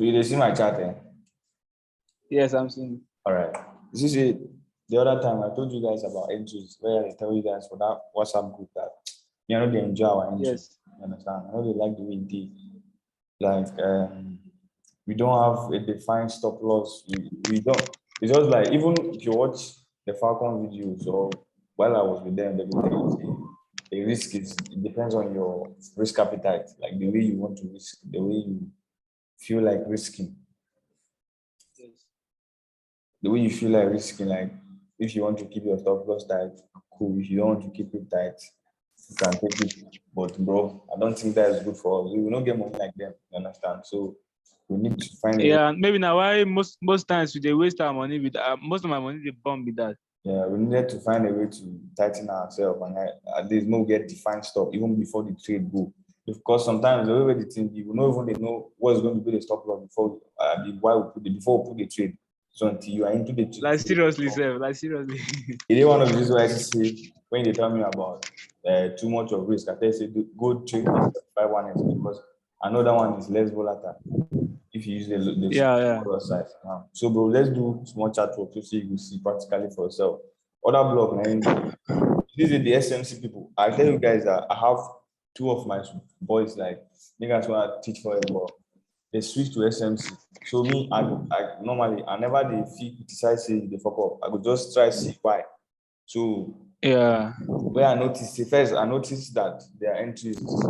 So you see my chat, eh? Yes, I'm seeing. All right. This is it. The other time I told you guys about entries, where I tell you guys for that WhatsApp group that you know they enjoy our entries. Yes. You understand? I know they like the way they like we don't have a defined stop loss. We don't. It's just like even if you watch the Falcon videos or while I was with them, they will tell you the risk is it depends on your risk appetite, like the way you want to risk, the way you feel like risking. Yes. The way you feel like risking, like if you want to keep your stop loss tight, cool. If you don't want to keep it tight, you can take it. But bro, I don't think that is good for us. We will not get money like them, you understand? So we need to find a way. Yeah, maybe now why most times they waste our money with most of my money they bomb with that. Yeah, we needed to find a way to tighten ourselves and at least no get defined stop even before the trade go. Because sometimes the way the thing we will not even they know what's going to be the stop loss before why we put before we put the trade. So until you are into the trade. Like seriously, sir. Like seriously. It is one of the reasons why I say when they tell me about too much of risk, I tell you say go trade this 51x because another one is less volatile if you use the Yeah. smaller size. So bro, let's do small chart work to see you see practically for yourself. Other block, man, these are the SMC people. I tell you guys that I have two of my boys like niggas want to teach for it, but they switch to SMC. So me, I normally I never they feel criticize say they fuck up. I would just try see why. So Yeah. where I noticed first, I noticed that their entries is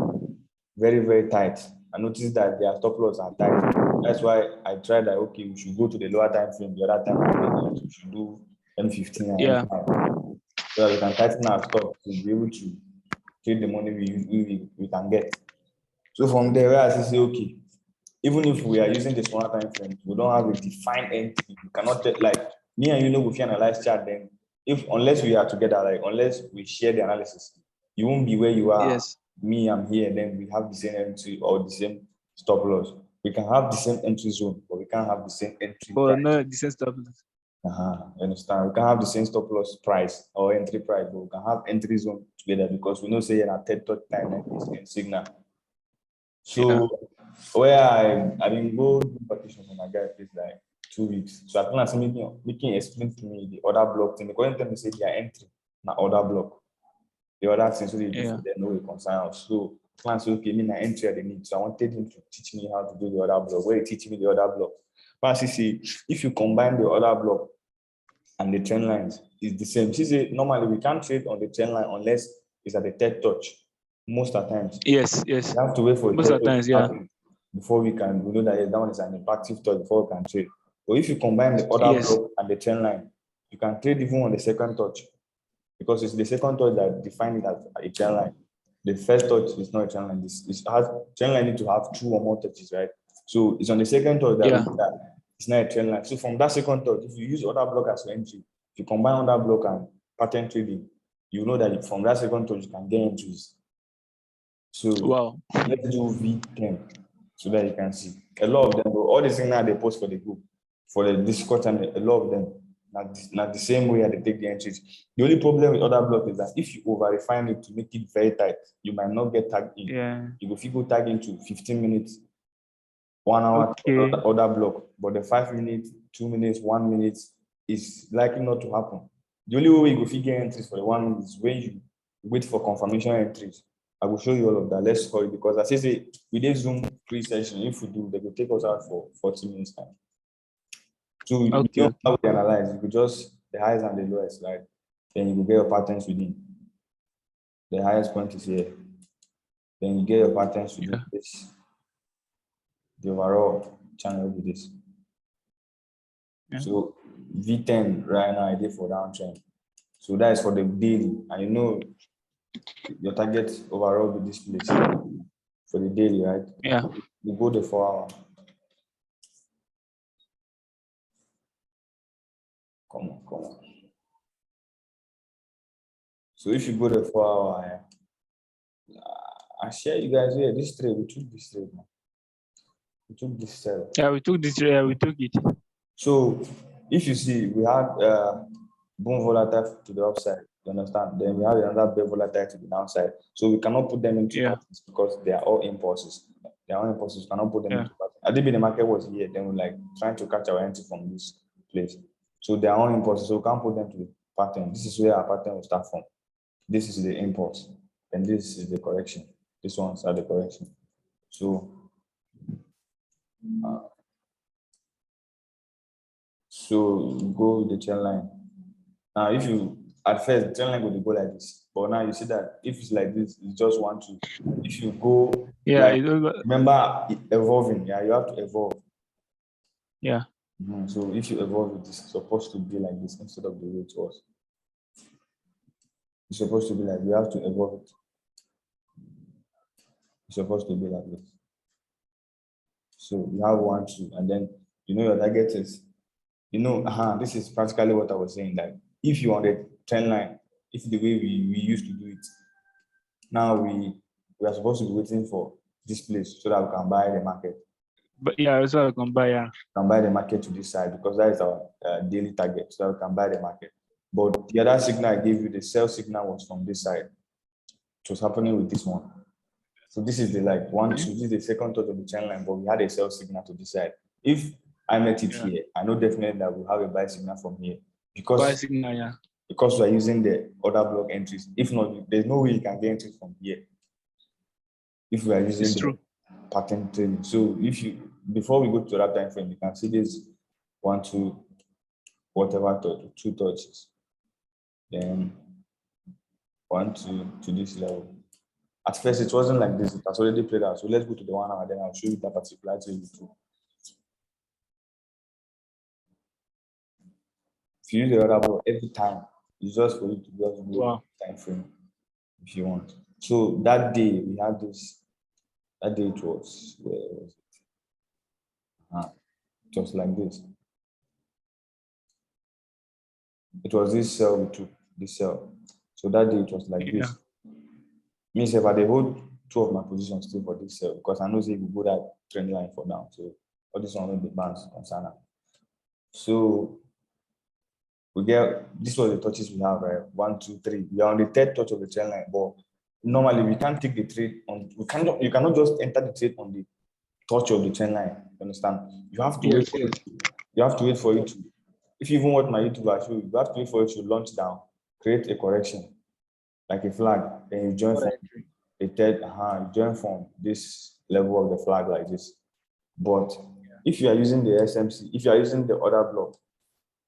very, very tight. I noticed that their stop loss are tight. That's why I tried that okay, we should go to the lower time frame. The other time we should do M15 and Yeah. M5. So that we can tighten our stop to be able to trade the money we can get. So from there, where I say okay, even if we are using the smaller time frame, we don't have a defined entry. We cannot like me and you know if you analyze chart, then if unless we are together, like unless we share the analysis, you won't be where you are. Yes. Me, I'm here, then we have the same entry or the same stop loss. We can have the same entry zone, but we can't have the same entry But price. no decent stuff. You understand? We can have the same stop loss price or entry price, but we can have entry zone together because we know say in a third time is signal. So where I been go do partition for my guy place like 2 weeks. So I plan to making explain to me the other block thing because anytime they say their entry na other block. The other things so they do for them no will concern us. So plan say okay, me na entry they need. So I wanted him to teach me how to do the other block. Where he teach me the other block. But see, if you combine the other block and the trend lines, it's the same. She say normally we can't trade on the trend line unless it's at the third touch. Most of the times. Yes. You have to wait for Most of the times, yeah. before we know that that one is an impactful touch before we can trade. But if you combine the other block and the trend line, you can trade even on the second touch because it's the second touch that defines it as a trend line. The first touch is not a trend line. Trend line need to have 2 or more touches, right? So it's on the second touch that it's not a trend line. So from that second touch, if you use other block as your entry, if you combine other block and pattern trading, you know that from that second touch you can get entries. So let's do V10 so that you can see. A lot of them, all the things now they post for the group, for the Discord channel, a lot of them, not the same way they take the entries. The only problem with other blocks is that if you over refine it to make it very tight, you might not get tagged in. Yeah. You go people tag into 15 minutes, 1 hour, other block, but the 5 minutes, 2 minutes, 1 minute is likely not to happen. The only way you go figure entries for the 1 minute is when you wait for confirmation entries. I will show you all of that. Let's call it because as I say, we did Zoom pre-session. If we do, they will take us out for 40 minutes time. So you don't have to analyze. You could just the highest and the lowest, right? Then you will get your patterns within. The highest point is here. Then you get your patterns within this. The overall channel will be this. So V10 right now I did for downtrend. So that is for the daily, and you know your target overall will be this place for the daily, right? Yeah. You go the 4 hour. Come on. So if you go the 4 hour, I share you guys here. This trade, we took this trade, man. We took this sell. Yeah, we took this trade. We took it. So if you see, we had boom volatile to the upside. You understand? Then we have another bear volatile to the downside. So we cannot put them into patterns because they are all impulses. They are all impulses. We cannot put them into patterns. Had it been the market was here, then we're like trying to catch our entry from this place. So they are all impulses, so we can't put them to the pattern. This is where our pattern will start from. This is the impulse, and this is the correction. This ones are the correction. So go with the trend line. Now, if you at first the trend line will go like this, but now you see that if it's like this, it's just 1, 2. If you go, remember evolving, you have to evolve. Yeah. So if you evolve, it is supposed to be like this instead of the way it was. It's supposed to be like, you have to evolve it. It's supposed to be like this. So you have 1, 2, and then your target is, this is practically what I was saying. Like if you want a trend line, if the way we used to do it, now we are supposed to be waiting for this place so that we can buy the market. But yeah, so I can buy. Yeah. Can buy the market to this side because that is our daily target, so that we can buy the market. But the other signal I gave you, the sell signal, was from this side. It was happening with this one. So this is the 1, 2. This is the second touch of the trend line, but we had a sell signal to this side. If I met it here, I know definitely that we'll have a buy signal from here because buy signal, because we are using the order block entries. If not, there's no way you can get entries from here. If we are using the pattern trading. So if you, before we go to that time frame, you can see this 1, 2, whatever touch, 2 touches. Then 1, 2 to this level. At first, it wasn't like this. It has already played out. So let's go to the 1 hour. Then I'll show you that particular trade too. If you use the order block every time, it's just for you to just go time frame if you want. So that day we had this. That day it was, where was it? Just like this. It was this cell we took, this cell. So that day it was like this. Means if I hold 2 of my positions still for this cell because I know say we go that trend line for now. So all this one will be bounce concern. So we get, this was the touches we have, right? 1, 2, 3. We are on the 3rd touch of the trend line, but normally we can't take the trade on. You cannot just enter the trade on the touch of the trend line. You understand? You have to wait for it. You have to wait for it to. If you even watch my YouTube, I show you. You have to wait for it to launch down, create a correction, like a flag. Then you join from a third. You join from this level of the flag like this. But if you are using the SMC, if you are using the order block,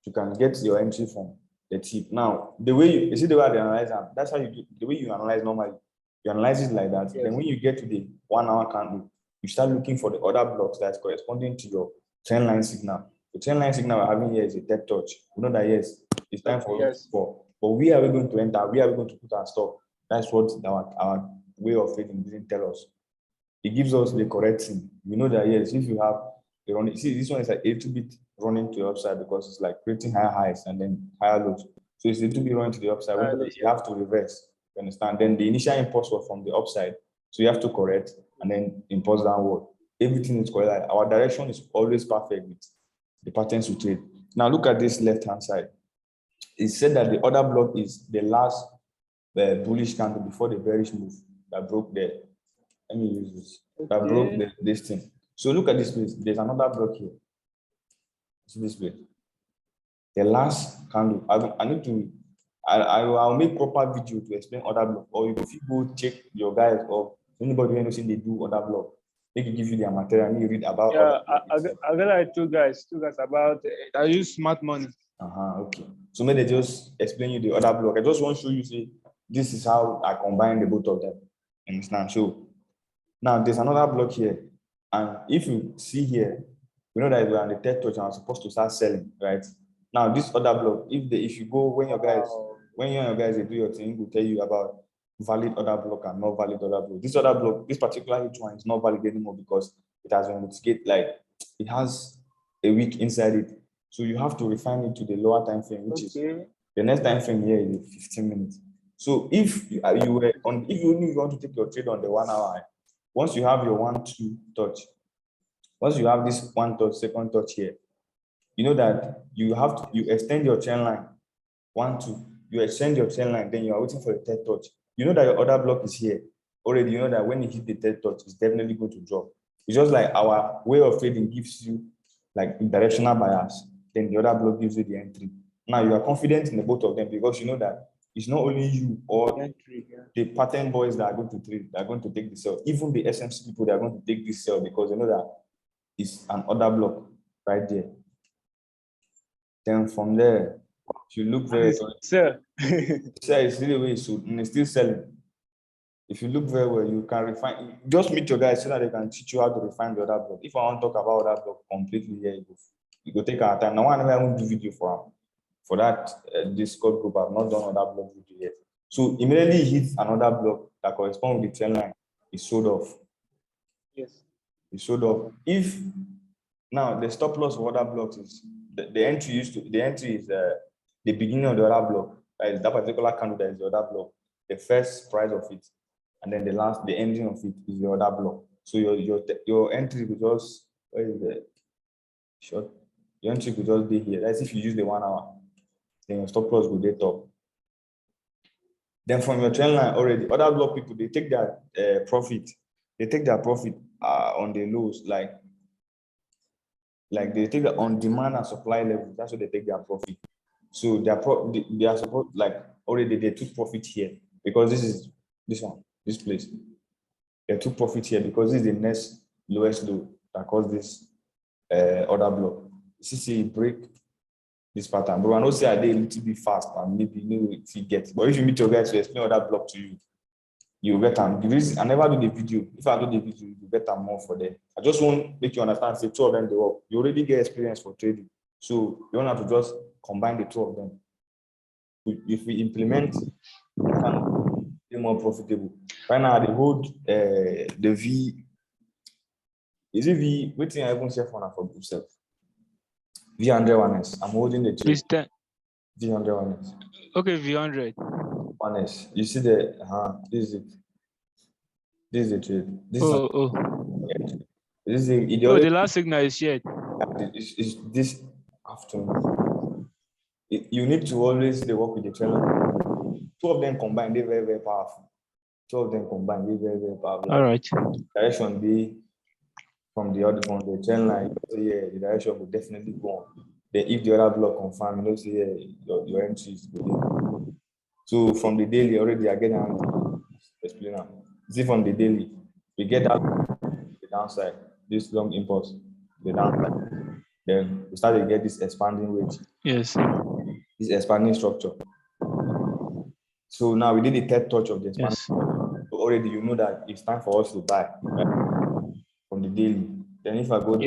you can get your entry from the tip. Now, the way you see the way I analyze them, that's how you do the way you analyze normally. You analyze it like that. Then when you get to the 1 hour candle, you start looking for the order blocks that's corresponding to your trend line signal. The trend line signal we're having here is a 3rd touch. We know that it's time for us for. But where are we going to enter? Where are we going to put our stop? That's what our way of trading didn't tell us. It gives us the correct thing. We know that if you have the running, see this one is like a little bit running to the upside because it's like creating higher highs and then higher lows. So it's a little bit running to the upside. You have to reverse. You understand? Then the initial impulse was from the upside, so you have to correct and then impulse downward. Everything is correct. Our direction is always perfect with the patterns we trade. Now look at this left-hand side. It said that the order block is the last bullish candle before the bearish move that broke the. Let me use this. That broke this thing. So look at this place. There's another block here. See this place. The last candle. I need to. I'll make proper video to explain order block. Or if you go check your guys or anybody who knows they do order block, they can give you their material and you read about. I got like two guys about. I use smart money. Okay. So maybe they just explain you the order block. I just want to show you. See, this is how I combine the both of them. Understand? So now there's another block here, and if you see here, we know that we're on the 3rd touch and I'm supposed to start selling, right? Now this other block, if you go when you and your guys they do your thing, will tell you about valid order block and not valid order block. This other block, this particular one is not valid anymore because it has been mitigated, like it has a week inside it. So you have to refine it to the lower time frame, which is the next time frame here is 15 minutes. So if you want to take your trade on the 1 hour, once you have your 1, 2 touch, once you have this 1 touch, 2nd touch here, you know that you extend your trend line 1, 2. You extend your trend line, then you are waiting for the 3rd touch. You know that your order block is here already. You know that when you hit the 3rd touch, it's definitely going to drop. It's just like our way of trading gives you like directional bias, then the other block gives you the entry. Now you are confident in the both of them because you know that it's not only you or the pattern boys that are going to trade, that are going to take the sell. Even the SMC people, they are going to take this sell because they know that it's an order block right there. Then from there, if you look very well, sell it's really way so and it's still selling. If you look very well, you can refine. Just meet your guys so that they can teach you how to refine the other block. If I want to talk about that block completely, here you go take our time. Now, I won't do video for that Discord group. I've not done other block video yet. So immediately he hits another block that corresponds with the trend line. It's sold off. Yes. It's sold off. If now the stop loss for other blocks is the entry is the beginning of the other block. That is that particular candle that is the other block. The first price of it, and then the ending of it is the other block. So your entry will just where is the short? Your entry could just be here. That's if you use the 1 hour. Then your stop loss will be top. Then from your trend line already, other block people they take their profit. They take their profit on the lows, like they take the on demand and supply level. That's what they take their profit. So they are supposed like already they took profit here because this is this place. They took profit here because this is the next lowest low that caused this other block. See break this pattern, bro. I know say I did a little bit fast and maybe if you get, but if you meet your guys to explain other block to you, you get them. The reason I never do the video. If I do the video, you get them more for them. I just want make you understand. Say 2 of them they work. You already get experience for trading, so you don't have to just combine the 2 of them. If we implement, we can be more profitable. Right now, they hold the V. Is it V? Wait till I even say for myself. V100 1S. I'm holding the trade. V100 1S. Okay, V100. 1S. You see the this is it. This is the trade. This is the last signal is shared. It's this afternoon. You need to always work with the trailer. 2 of them combined, they're very, very powerful. 2 of them combined, they're very, very powerful. All right. Direction be from the trend line. Yeah, the direction will definitely go on. Then if the other block confirm, say your entry is good. So from the daily already, I get an explainer. See from the daily, we get that the downside, this long impulse, the downside. Then we start to get this expanding wedge. Yes. This expanding structure. So now we did the 3rd touch of the expanding. Yes. So already you know that it's time for us to buy, right? From the daily. Then if I go to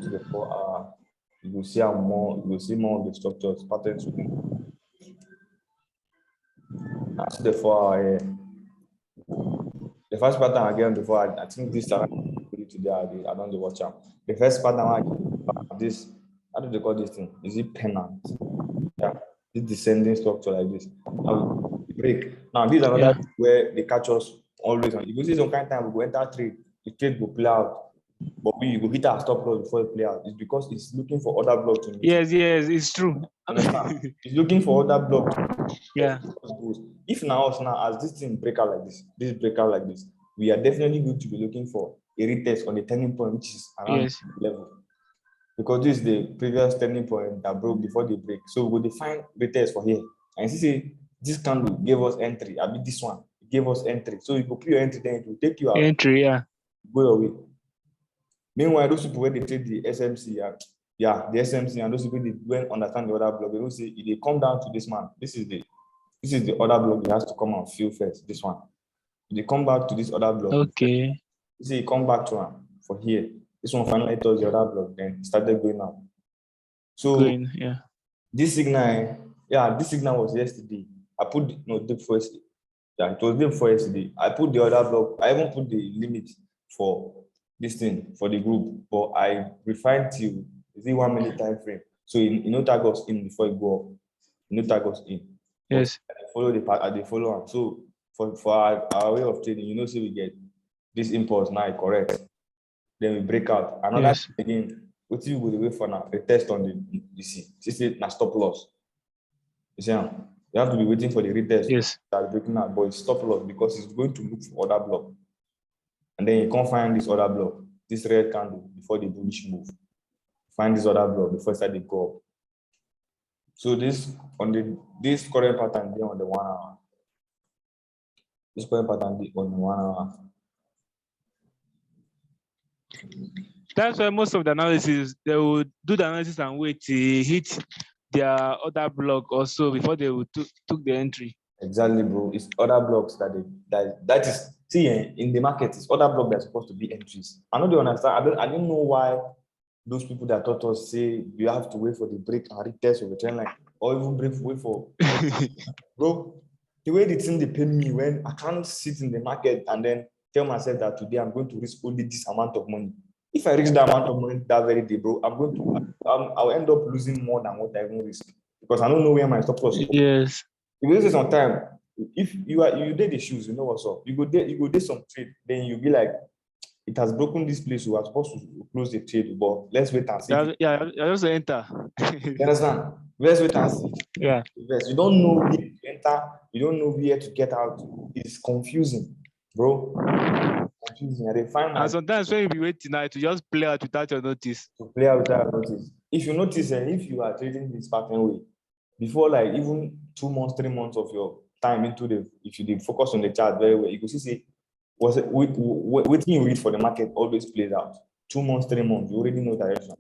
the 4 hour, you will see more of the structures patterns. That's the 4 hour here. The first pattern I get before I think this time today I don't watch out. The first pattern I get this, how do they call this thing? Is it pennant? Yeah, this descending structure like this. Now we break. Now this is another where they catch us always on. You see some kind of time we go enter trade, the trade will play out, but we go hit our stop loss before it play out. It's because it's looking for other blocks. Yes, it's true. Understand? It's looking for other blocks. Yeah. If now as this thing break out like this, we are definitely going to be looking for a retest on the turning point, which is around level. Because this is the previous turning point that broke before the break. So we will define retest for here. And see, this candle gave us entry. I mean, this one gave us entry. So you go put your entry, then it will take you out. Entry, yeah. Go away. Meanwhile, those people when they trade the SMC, the SMC, and those people when understand the other block, they will say if they come down to this man, this is the other block he has to come and fill first. This one. If they come back to this other block, okay. You see, come back to him for here. This one finally told the other block, then started going up. So this signal, this signal was yesterday. I put day before yesterday. Yeah, it was day before yesterday. I put the other block. I even put the limit for this thing for the group, but I refined till 1 minute time frame. So you tag us in before it go up. Tag us in. Yes. I follow the part. I follow on. So for our way of trading, so we get this impulse now correct. Then we break out. Another again. What you go away for now? A test on the DC. This is na stop loss. You see, you have to be waiting for the retest. Yes. That's breaking out, but it's stop loss because it's going to look for other block. and then you can't find this other block, this red candle before the bullish move. Find this other block before it start to go up. So this current pattern there on the 1 hour. This current pattern on the 1 hour. That's why most of the analysis, they will do the analysis and wait to hit their other block also before they will took the entry. Exactly, bro. It's other blocks that is see in the market. It's other blocks that are supposed to be entries. I know they understand. I don't know why those people that taught us say you have to wait for the break and retest of the trend line, or even wait for bro. The way the thing they pay me when I can't sit in the market and then tell myself that today I'm going to risk only this amount of money. If I reach that amount of money that very day, bro, I'll end up losing more than what I even risk because I don't know where my stop loss is. Yes. If you say sometime, if you did the shoes, you know what's up. You go do some trade, then you'll be like, it has broken this place. We are supposed to close the trade, but let's wait and see. Yeah, I just enter. You understand? Let's wait and see. Yeah. You don't know where to enter, you don't know where to get out. It's confusing, bro. Confusing. And sometimes when you be waiting now to just play out without your notice. To play out without notice. If you notice, if you are trading this pattern way, before like even 2 months, 3 months of your time if you did focus on the chart very well, you could see waiting you read for the market always plays out. 2 months, 3 months, you already know direction.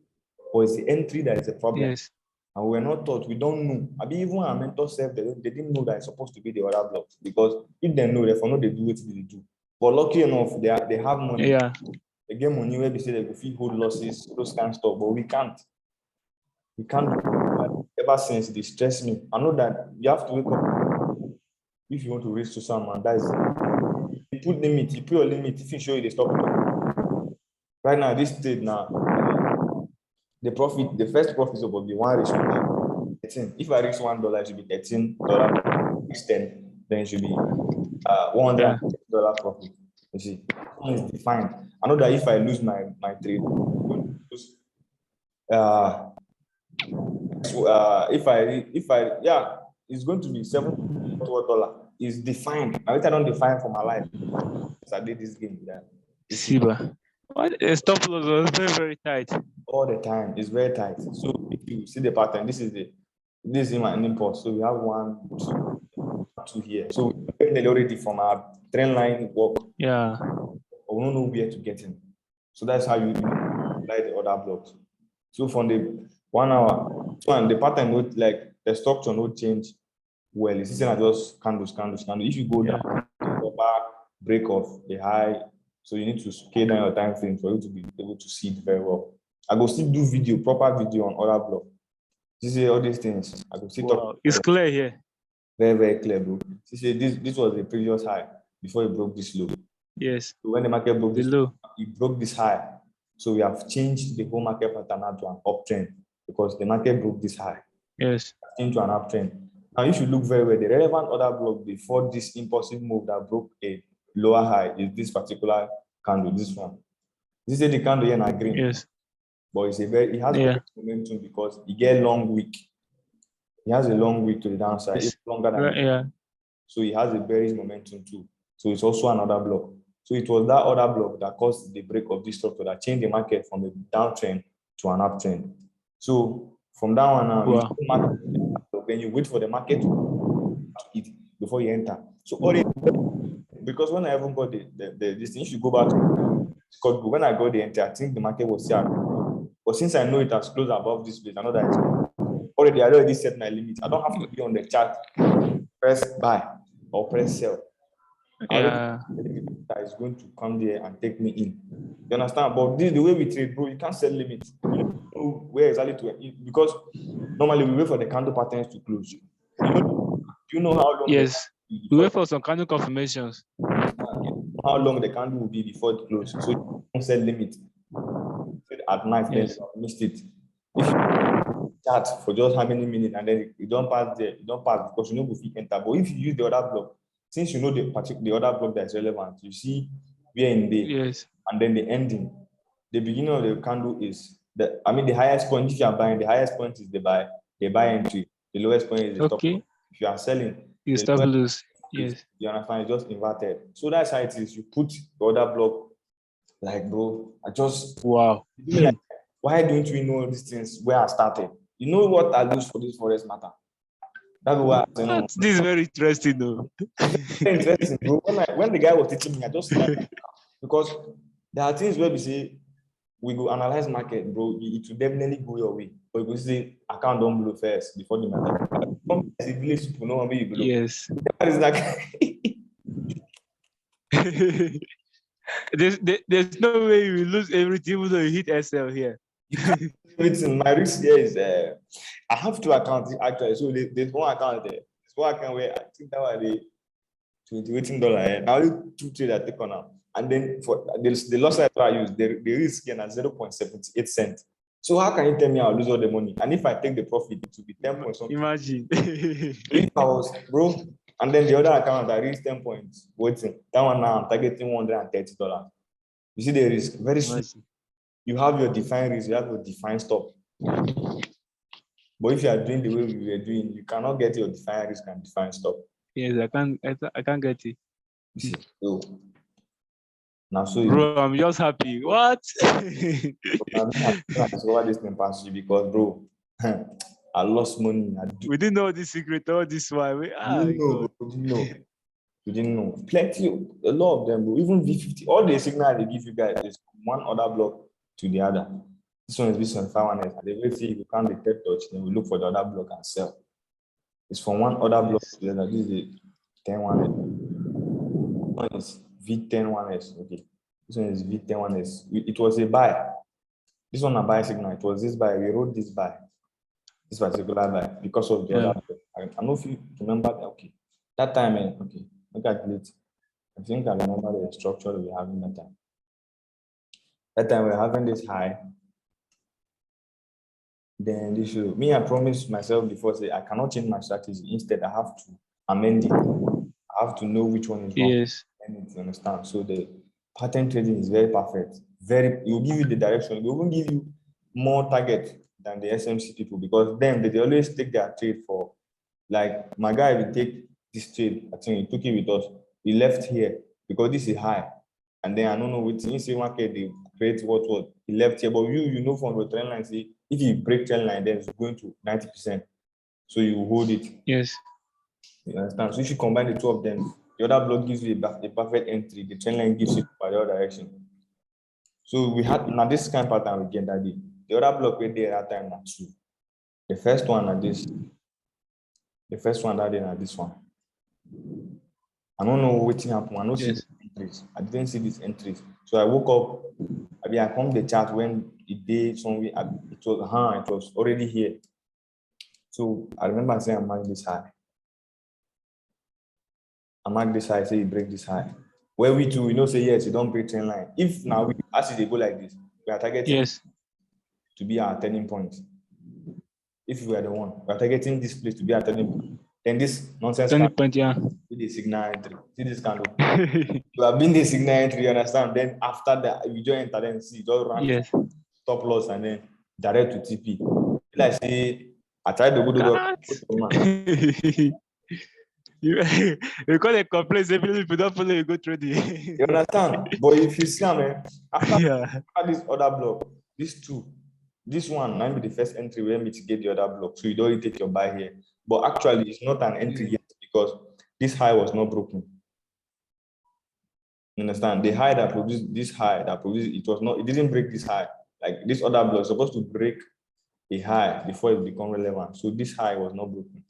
But it's the entry that is a problem. Yes. And we're not taught, we don't know. I mean, even our mentor self, they didn't know that it's supposed to be the other blocks. Because if they know, therefore know they do what they do. But lucky enough, they have money. Yeah. They get money where they say they go feel hold losses, those kind of stuff, but we can't. We can't do that. Ever since it stressed me. I know that you have to wake up if you want to raise to someone. That is you put your limit if you show you the stop. Right now, this state now, the first profit is about the 1 ratio 13. If I reach $1, it should be $13. Reach 10, then it should be $100 profit. You see, it's defined. I know that if I lose my trade, it's going to be $7. It's defined. I don't define for my life. I did this game. Siba. What? Stop loss was very, very tight. All the time. It's very tight. So if you see the pattern, this is in my impulse. So we have 1, 2 here. So we're already from our trend line work. Yeah. We don't know where to get in. So that's how you apply the other blocks. So from the 1 hour, and the pattern would like the structure no change well. It's not just candles. If you go down, the break off the high, so you need to scale down your time frame for you to be able to see it very well. I go still do proper video on other block. This is all these things. I go still talk. It's clear here. Very, very clear, bro. This was the previous high before it broke this low. Yes. So when the market broke this low, it broke this high. So we have changed the whole market pattern now to an uptrend because the market broke this high. Yes. Into an uptrend. Now, if you look very well, the relevant other block before this impulsive move that broke a lower high is this particular candle, this one. This is the candle here in green. Yes. But it has momentum because it gets long wick. It has a long wick to the downside. It's longer than So it has a bearish momentum too. So it's also another block. So it was that other block that caused the break of this structure that changed the market from a downtrend to an uptrend. So from that one now, when you wait for the market to eat before you enter. So because when I even got this thing, you should go back to Scott. When I got the entry, I think the market was here. But since I know it has closed above this place, I know that I already set my limit. I don't have to be on the chart, press buy or press sell. Yeah. That is going to come there and take me in. You understand? But the way we trade, bro, you can't set limits. You don't know where exactly to because normally we wait for the candle patterns to close. You know how long? Yes. We wait for some candle confirmations. How long the candle will be before it closes. So you don't set limit. At night, then you missed it. If you start for just how many minutes and then you don't pass there, you don't pass because you know if you enter. But if you use the other block, since you know the other block that is relevant, you see where in the and then the ending. The beginning of the candle is the highest point. If you are buying, the highest point is the buy entry. The lowest point is the stop. If you are selling, you stop lose. Yes. You understand? It's just inverted. So that's how it is. You put the other block Like, bro, I just Wow. like, why don't we know these things where I started? You know what I lose for this forest matter? That's why I say no. This is very interesting, though. It's very interesting, bro. When the guy was teaching me, I just like, because there are things where we say we go analyze market, bro. It will definitely go your way. But you go say account don't blow first before the matter. As a village people know you blow. Yes. That is like there's no way you will lose everything even though you hit SL here. you can't do everything. My risk here is I have two accounts actually. So there's one account there. There's one account where I think that was the $28. Now only two trades I take on now. And then for the loss I use, the risk again at 0.78 cents. So how can you tell me I'll lose all the money? And if I take the profit, it will be 10 point something. Imagine. If I was, bro, and then the other account I reached 10 points waiting. That one now I'm targeting $130. You see the risk, very small. You have your defined risk, you have your defined stop. But if you are doing the way we were doing, you cannot get your defined risk and defined stop. Yes, I can't get it. You see, so now so bro, I'm just happy. What? I'm over this thing past you because, bro, I lost money. We didn't know this secret, all this why. You didn't know. Plenty, a lot of them, bro. Even V50, all the signal they give you guys is from one other block to the other. This one is V75 and they will see if you can't detect touch, then we look for the other block and sell. It's from one other block to the other. This is the 10-1S. One is V10-1S. Okay. This one is V10-1S. It was a buy. This one a buy signal. It was this buy. We wrote this buy. This particular buy because of the other block. I don't know if you remember that. Okay. That time, okay. Look at it. I think I remember the structure that we were having that time. That time we were having this high. Then this should, me, I promised myself before, say I cannot change my strategy. Instead, I have to amend it. I have to know which one is wrong. Yes. And you understand. So the pattern trading is very perfect. It will give you the direction. It will even give you more target than the SMC people because then they always take their trade for, like my guy will take this trade. I think he took it with us. He left here because this is high. And then I don't know which in market they create what he left here. But you know from the trend line, see if you break trend line, then it's going to 90%. So you hold it. Yes. You understand? So if you combine the two of them, the other block gives you a perfect entry. The trend line gives you by the other direction. So we had now this kind of pattern again that day. The other block we did at that time are two. The first one at this. The first one that day at this one. I don't know what happened. I don't see entries. I didn't see these entries. So I woke up. I come the chart when it did somewhere. It was already here. So I remember saying I marked this high. I mark this high, say you break this high. Where we too, say yes, you don't break trend line. If now we as they go like this, we are targeting to be our turning point. If we are the one, we are targeting this place to be our turning point. Then this nonsense turning point, be the signal entry. See this candle. You have been the signal entry, you understand? Then after that, you just enter then see, just run stop loss and then direct to TP. Like say, I tried to go to you call a complaint if you don't follow, you go trading. You understand? But if you see, man, after this other block, this one might be the first entry where mitigate the other block. So you don't really take your buy here. But actually, it's not an entry yet because this high was not broken. You understand? The high that produced this high that produced it didn't break this high. Like this other block is supposed to break a high before it become relevant. So this high was not broken.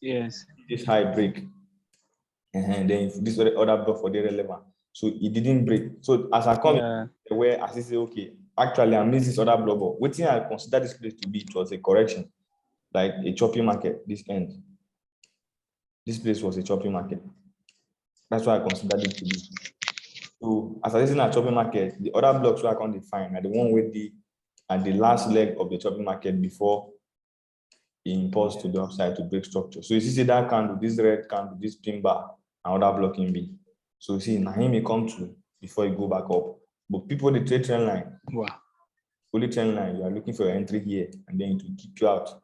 Yes. This high break. And then this other block for the relevant. So it didn't break. So as I come where I say, okay, actually I missed this other block. But what I consider this place to be, it was a correction, like a choppy market, this end. This place was a choppy market. That's why I considered it to be. So as I listen at choppy market, the other blocks where I can't define are the one with at the last leg of the choppy market before he impulse to the upside to break structure. So you see that candle, this red candle, this pin bar, another blocking B. So you see, now he may come to before you go back up. But people, they trade trend line. Wow. Only trend line, you are looking for your entry here, and then it will kick you out.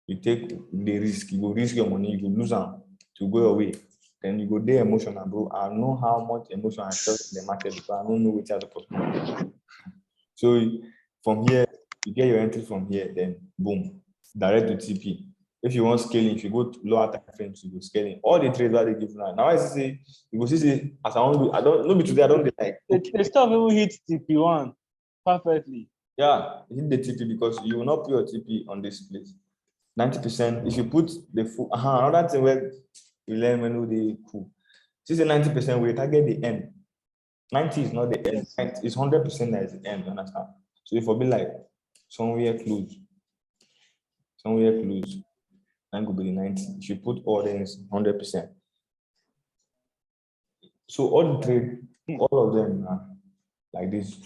You take the risk, you will risk your money, you will lose them to go away. then you go there emotional, bro. I know how much emotion I felt in the market because I don't know which other person. So from here, you get your entry from here, then boom, direct to TP. If you want scaling, if you go to lower time frames, you go scaling. All the trades that they give now. Now I say, you go see, as I want to, I don't know today, I don't like. The stuff even hit TP1 perfectly. Yeah, hit the TP because you will not put your TP on this place. 90%. If you put the full, another thing where you learn when they cool. This is 90%, we target the end. 90 is not the end. Yes. It's 100% that is the end. You understand? So if I be like somewhere close, then could be the 90. If you put all things 100%. So all the trade, all of them are like this,